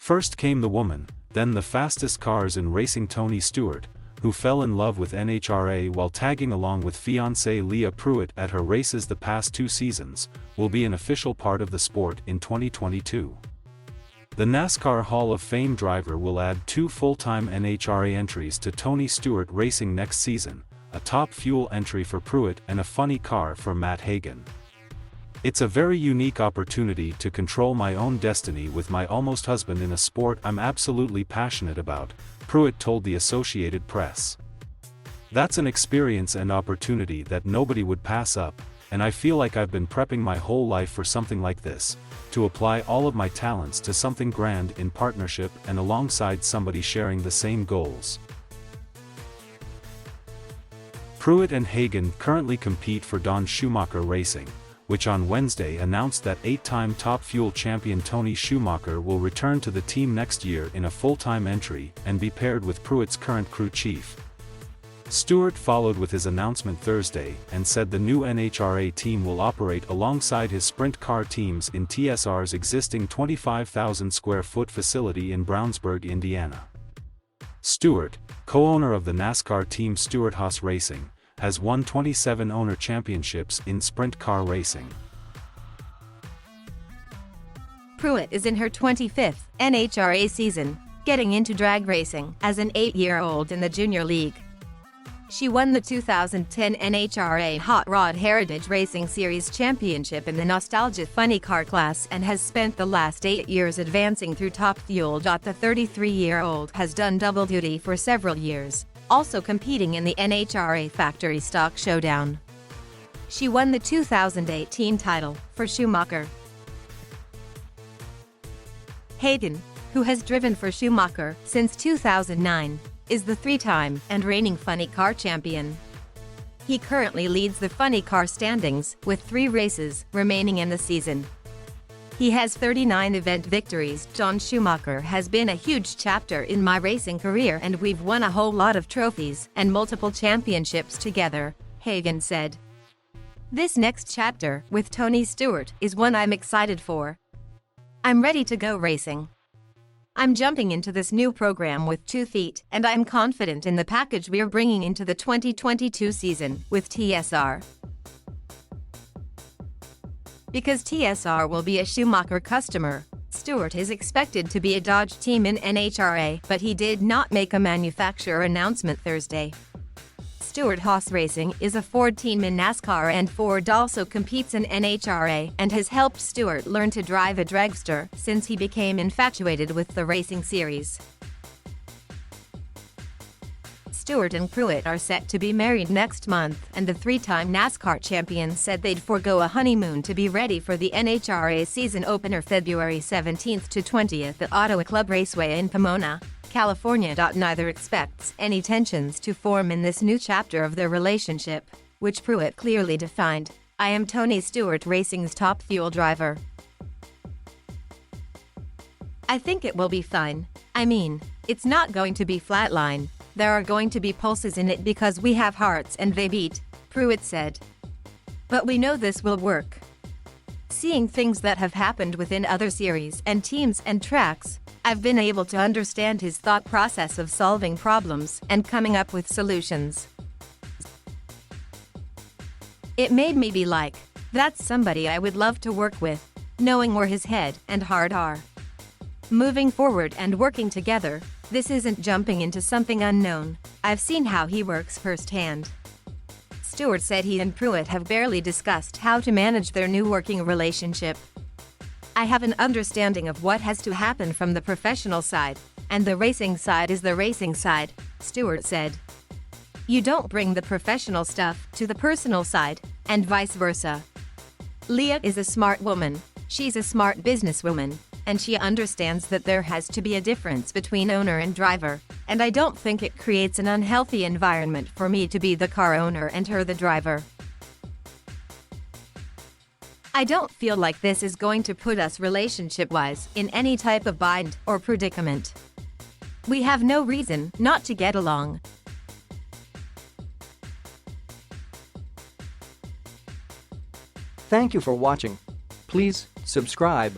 First came the woman, then the fastest cars in racing. Tony Stewart, who fell in love with NHRA while tagging along with fiancée Leah Pruett at her races the past 2 seasons, will be an official part of the sport in 2022. The NASCAR Hall of Fame driver will add 2 full-time NHRA entries to Tony Stewart Racing next season, a top fuel entry for Pruett and a funny car for Matt Hagan. It's a very unique opportunity to control my own destiny with my almost husband in a sport I'm absolutely passionate about, Pruett told the Associated Press. That's an experience and opportunity that nobody would pass up, and I feel like I've been prepping my whole life for something like this, to apply all of my talents to something grand in partnership and alongside somebody sharing the same goals. Pruett and Hagan currently compete for Don Schumacher Racing, which on Wednesday announced that 8-time Top Fuel champion Tony Schumacher will return to the team next year in a full-time entry and be paired with Pruett's current crew chief. Stewart followed with his announcement Thursday and said the new NHRA team will operate alongside his sprint car teams in TSR's existing 25,000 square foot facility in Brownsburg, Indiana. Stewart, co-owner of the NASCAR team Stewart-Haas Racing, has won 27 owner championships in sprint car racing. Pruett is in her 25th NHRA season, getting into drag racing as an 8-year-old in the Junior League. She won the 2010 NHRA Hot Rod Heritage Racing Series Championship in the Nostalgia Funny Car class and has spent the last 8 years advancing through Top Fuel. The 33-year-old has done double duty for several years, also competing in the NHRA Factory Stock Showdown. She won the 2018 title for Schumacher. Hagan, who has driven for Schumacher since 2009, is the 3-time and reigning funny car champion. He currently leads the funny car standings with 3 races remaining in the season. He has 39 event victories. John Schumacher has been a huge chapter in my racing career and we've won a whole lot of trophies and multiple championships together, Hagan said. This next chapter with Tony Stewart is one I'm excited for. I'm ready to go racing. I'm jumping into this new program with 2 feet and I'm confident in the package we're bringing into the 2022 season with TSR. Because TSR will be a Schumacher customer, Stewart is expected to be a Dodge team in NHRA, but he did not make a manufacturer announcement Thursday. Stewart-Haas Racing is a Ford team in NASCAR and Ford also competes in NHRA and has helped Stewart learn to drive a dragster since he became infatuated with the racing series. Stewart and Pruett are set to be married next month, and the 3-time NASCAR champion said they'd forego a honeymoon to be ready for the NHRA season opener February 17th to 20th at Ottawa Club Raceway in Pomona, California. Neither expects any tensions to form in this new chapter of their relationship, which Pruett clearly defined. I am Tony Stewart Racing's top fuel driver. I think it will be fine. I mean, it's not going to be flatline. There are going to be pulses in it because we have hearts and they beat, Pruett said. But we know this will work. Seeing things that have happened within other series and teams and tracks, I've been able to understand his thought process of solving problems and coming up with solutions. It made me be like, that's somebody I would love to work with, knowing where his head and heart are. Moving forward and working together, this isn't jumping into something unknown. I've seen how he works firsthand. Stewart said he and Pruett have barely discussed how to manage their new working relationship. I have an understanding of what has to happen from the professional side, and the racing side is the racing side, Stewart said. You don't bring the professional stuff to the personal side, and vice versa. Leah is a smart woman, she's a smart businesswoman, and she understands that there has to be a difference between owner and driver, and I don't think it creates an unhealthy environment for me to be the car owner and her the driver. I don't feel like this is going to put us relationship-wise in any type of bind or predicament. We have no reason not to get along. Thank you for watching. Please subscribe.